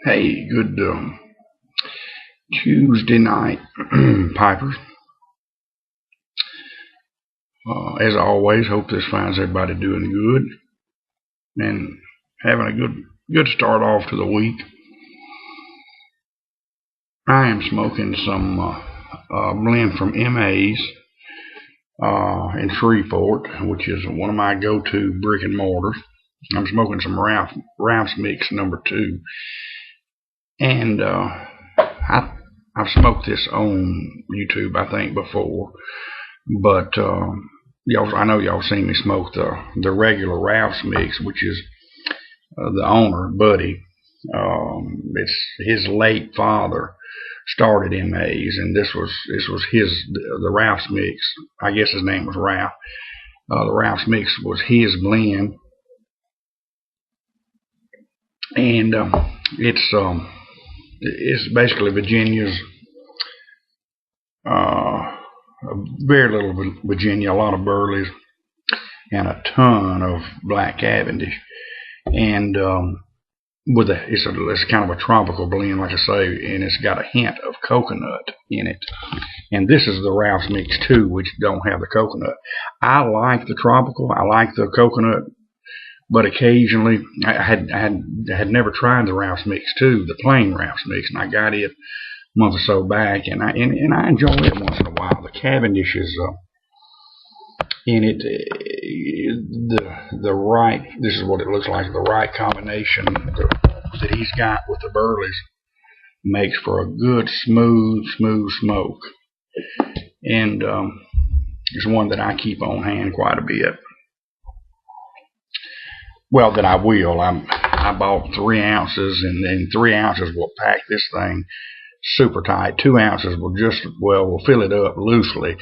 Hey, good Tuesday night, Pipers. As always, hope this finds everybody doing good and having a good start off to the week. I am smoking some blend from MA's in Shreveport, which is one of my go-to brick and mortars. I'm smoking some Ralph's Mix #2, and I've smoked this on YouTube, I think, before, but I know y'all seen me smoke the regular Ralph's Mix, which is the owner, Buddy. It's his late father started MA's, and this was the Ralph's Mix. I guess his name was Ralph. The Ralph's Mix was his blend, and it's basically Virginia's. Very little Virginia, a lot of Burleys, and a ton of Black Cavendish. And it's kind of a tropical blend, like I say, and it's got a hint of coconut in it. And this is the Ralph's Mix 2, which don't have the coconut. I like the tropical. I like the coconut, but occasionally I had never tried the Ralph's Mix 2, the plain Ralph's Mix, and I got it a month or so back, and I enjoy it once in a while. The Cavendish is in it. The right. This is what it looks like. The right combination that he's got with the Burleys makes for a good smooth smoke, and it's one that I keep on hand quite a bit. Well, that I will. I bought 3 ounces, and then 3 ounces will pack this thing super tight. 2 ounces will fill it up loosely,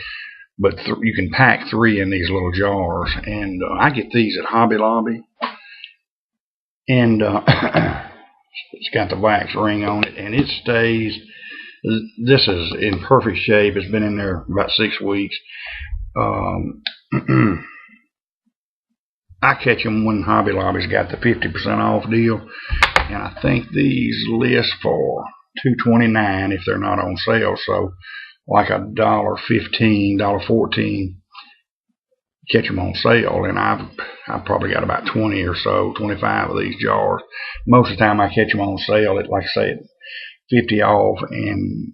but you can pack 3 in these little jars. And I get these at Hobby Lobby, and it's got the wax ring on it, and it stays. This is in perfect shape. It's been in there about 6 weeks. I catch them when Hobby Lobby's got the 50% off deal, and I think these list for $2.29 if they're not on sale. So like $1.15, $1.14, catch them on sale, and I've probably got about 20 or so, 25 of these jars. Most of the time I catch them on sale at, like I say, 50 off, and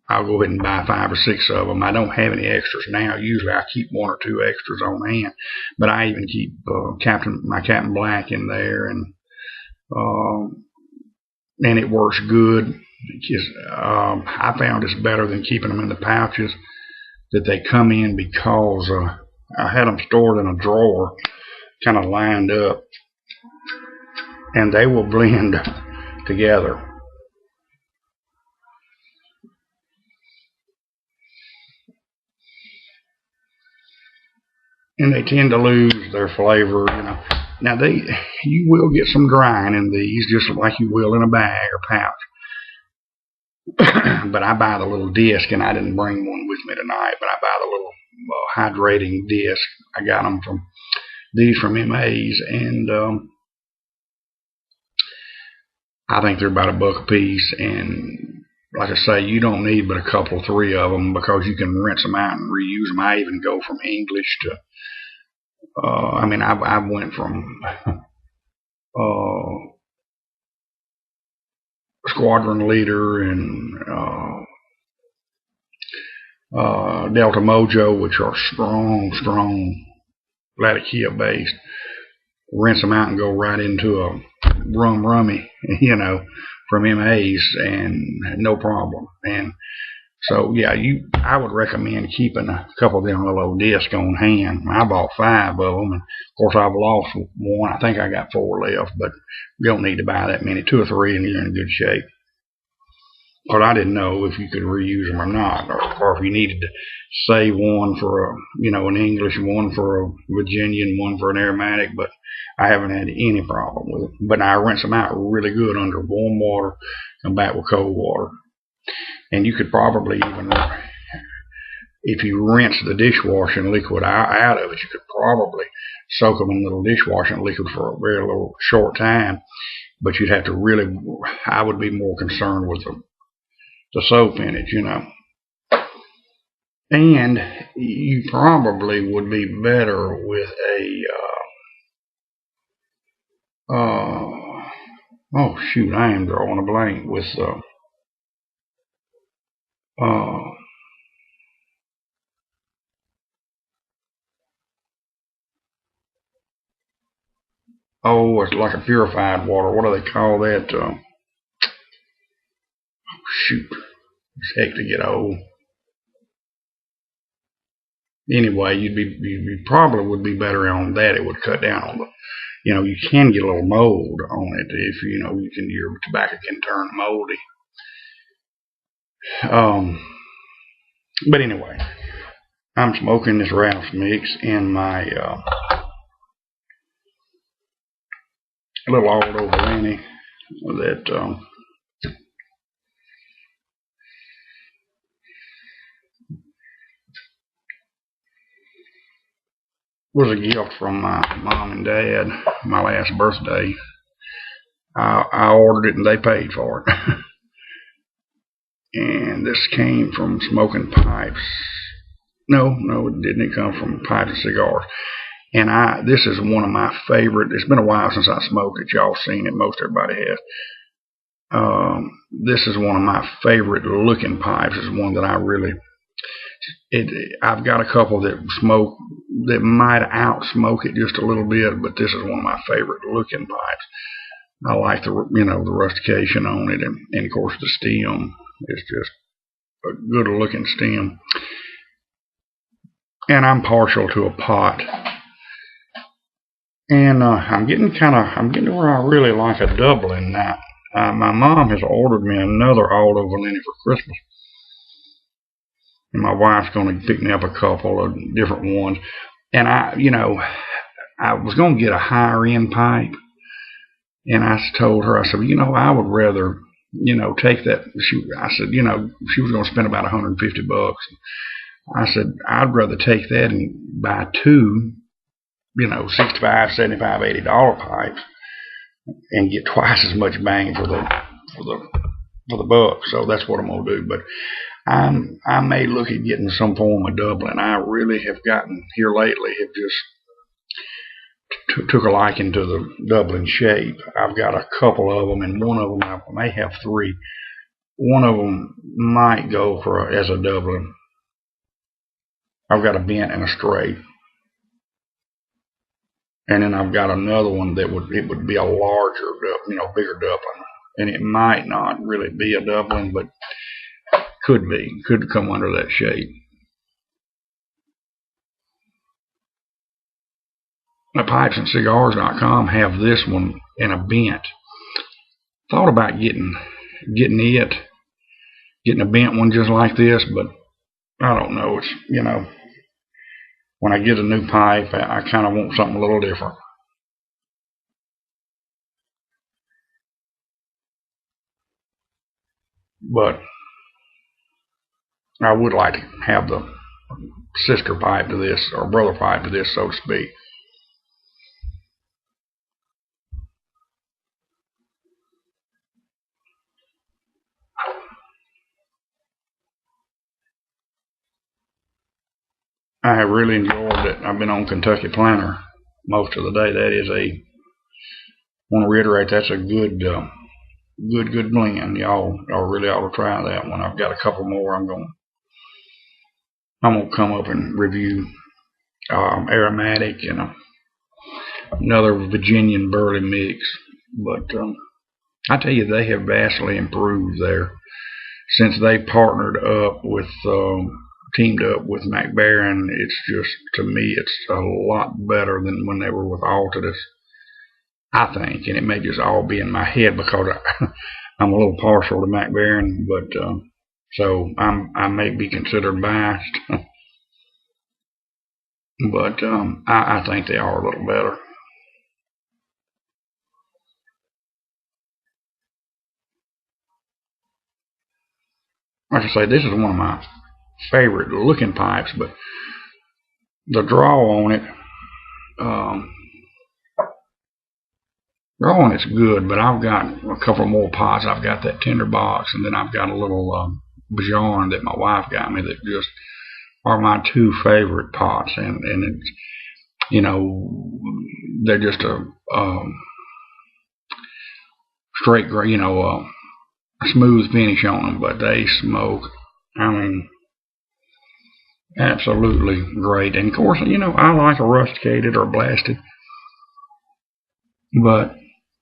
I'll go ahead and buy 5 or 6 of them. I don't have any extras now. Usually I keep 1 or 2 extras on hand, but I even keep my Captain Black in there, and it works good. I found it's better than keeping them in the pouches that they come in, because I had them stored in a drawer, kind of lined up, and they will blend together. And they tend to lose their flavor, Now you will get some drying in these, just like you will in a bag or pouch. But I buy the little disc, and I didn't bring one with me tonight, but I buy the little hydrating disc. I got them from MA's, and I think they're about $1 a piece. And like I say, you don't need but a couple, 3 of them, because you can rinse them out and reuse them. I even go from English to I went from Squadron Leader and Delta Mojo, which are strong Latakia based. Rinse them out and go right into a rummy, from MA's, and no problem. And so yeah, I would recommend keeping a couple of them little old discs on hand. I bought 5 of them, and of course I've lost 1. I think I got 4 left, but you don't need to buy that many. 2 or 3 and you're in good shape. But I didn't know if you could reuse them or not, or if you needed to save 1 for an English, 1 for a Virginian, 1 for an aromatic. But I haven't had any problem with it. But I rinse them out really good under warm water, come back with cold water. And you could probably even, if you rinse the dishwashing liquid out of it, you could probably soak them in a little dishwashing liquid for a very little short time, but you'd have to really, I would be more concerned with the soap in it, And you probably would be better with a, oh shoot, I am drawing a blank with, oh, it's like a purified water. What do they call that? Shoot, it's heck to get old. Anyway, you probably would be better on that. It would cut down on the, you can get a little mold on it if your tobacco can turn moldy. But anyway, I'm smoking this Ralph's mix in my little Aldo Valenti that was a gift from my mom and dad my last birthday. I ordered it and they paid for it. And this came from Smoking Pipes. No, it didn't. It come from Pipes and Cigars. And this is one of my favorite. It's been a while since I smoked it. Y'all seen it. Most everybody has. This is one of my favorite looking pipes. It's one that I really. I've got a couple that might outsmoke it just a little bit, but this is one of my favorite looking pipes. I like the the rustication on it, and of course the stem is just a good looking stem. And I'm partial to a pot. And I'm getting to where I really like a Dublin now. My mom has ordered me another Aldo Valenti for Christmas. And my wife's going to pick me up a couple of different ones. And I was going to get a higher end pipe. And I told her, I said, I would rather, take that. I said, she was going to spend about $150. I said, I'd rather take that and buy two, $65, $75, $80 pipes and get twice as much bang for the buck. So that's what I'm going to do. But I may look at getting some form of Dublin. I really have gotten here lately, have just took a liking to the Dublin shape. I've got a couple of them, and one of them, I may have three. One of them might go as a Dublin. I've got a bent and a straight. And then I've got another one that would be a larger, bigger Dublin. And it might not really be a Dublin, but could come under that shape. The pipesandcigars.com have this one in a bent. Thought about getting a bent one just like this, but I don't know. It's when I get a new pipe, I kind of want something a little different. But I would like to have the sister pipe to this, or brother pipe to this, so to speak. I have really enjoyed it. I've been on Kentucky Planter most of the day. That is want to reiterate, that's a good blend. Y'all really ought to try that one. I've got a couple more I'm gonna come up and review. Aromatic and another Virginian burley mix. But I tell you, they have vastly improved there since they partnered up with. Teamed up with McBaron. It's just, to me, it's a lot better than when they were with Altadis, I think. And it may just all be in my head because I'm a little partial to McBaron, but so I may be considered biased. But I think they are a little better. Like I say, this is one of my favorite looking pipes, but the draw on it, growing it's good, but I've got a couple more pots. I've got that tinderbox, and then I've got a little Bajon that my wife got me that just are my two favorite pots, and it's, you know, they're just a straight, a smooth finish on them, but they smoke. I mean, absolutely great. And of course, I like a rusticated or blasted, but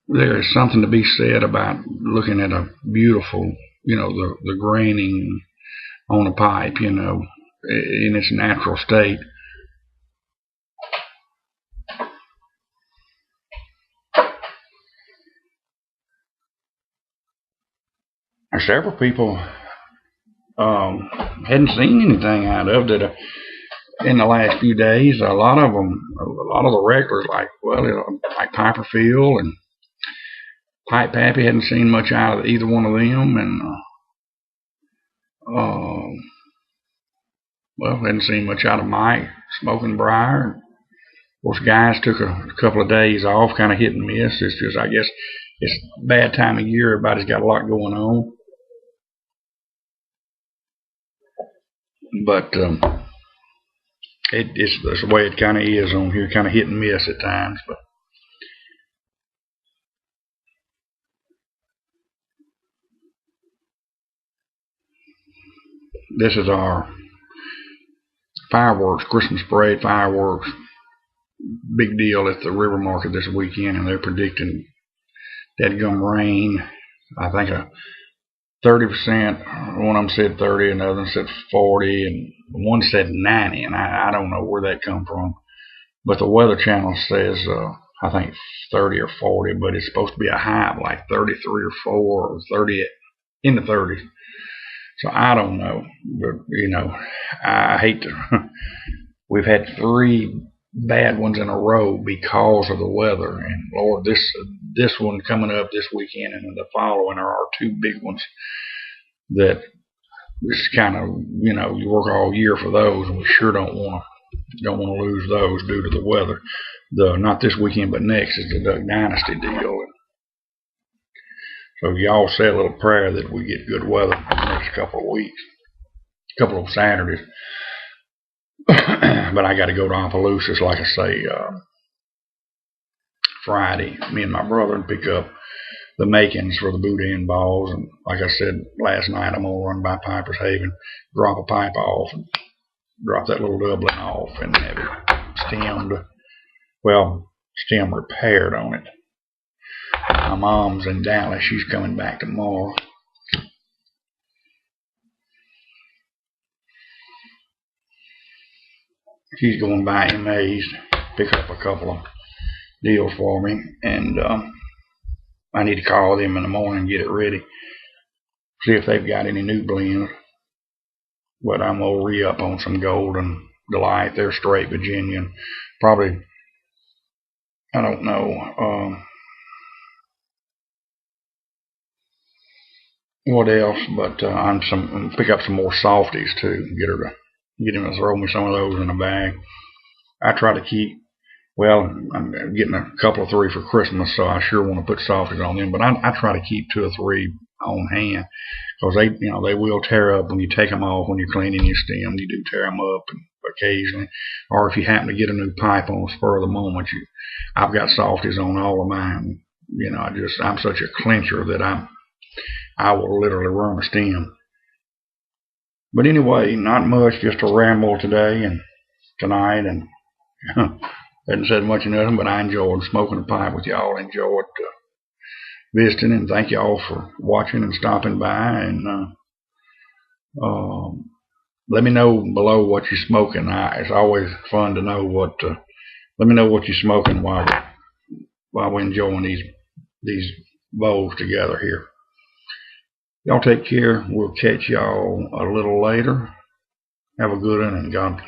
there is something to be said about looking at a beautiful, the graining on a pipe, in its natural state. Several people hadn't seen anything out of that in the last few days. A lot of the regulars, like Piper Phil and Pipe Pappy, hadn't seen much out of either one of them, and hadn't seen much out of Mike Smoking Briar. Of course, guys took a couple of days off, kind of hit and miss. It's just, I guess, it's a bad time of year. Everybody's got a lot going on. But it's the way it kind of is on here, kind of hit and miss at times. But this is our fireworks, Christmas parade fireworks. Big deal at the river market this weekend, and they're predicting that gum rain. I think a 30%. One of them said 30, another one said 40, and one said 90. And I don't know where that come from. But the Weather Channel says I think 30 or 40, but it's supposed to be a high of like 33 or 4 or 30 in the 30s. So I don't know, but I hate to. We've had 3 bad ones in a row because of the weather, and Lord, this one coming up this weekend and the following are our 2 big ones that it's kind of, you work all year for those, and we sure don't want to lose those due to the weather. Not this weekend, but next is the Duck Dynasty deal. So y'all say a little prayer that we get good weather for the next couple of weeks, couple of Saturdays. But I got to go to Opelousas, like I say, Friday. Me and my brother and pick up the makings for the boudin balls. And like I said last night, I'm going to run by Piper's Haven, drop a pipe off, and drop that little doubling off and have it stem repaired on it. My mom's in Dallas. She's coming back tomorrow. She's going by MA's to pick up a couple of deals for me, and I need to call them in the morning and get it ready. See if they've got any new blends. But I'm going to re-up on some Golden Delight. They're straight Virginian. Probably, I don't know what else, but I'm pick up some more softies too. Get him to throw me some of those in a bag. I try to keep. Well, I'm getting a couple of 3 for Christmas, so I sure want to put softies on them. But I try to keep 2 or 3 on hand, because they will tear up when you take them off. When you're cleaning your stem, you do tear them up occasionally. Or if you happen to get a new pipe on the spur of the moment, I've got softies on all of mine. I'm such a clincher that I will literally run a stem. But anyway, not much, just a ramble today and tonight, and hadn't said much of nothing, but I enjoyed smoking a pipe with y'all. Enjoyed visiting, and thank y'all for watching and stopping by. And let me know below what you're smoking. It's always fun to know what. Let me know what you're smoking while we're enjoying these bowls together here. Y'all take care. We'll catch y'all a little later. Have a good one, and God bless.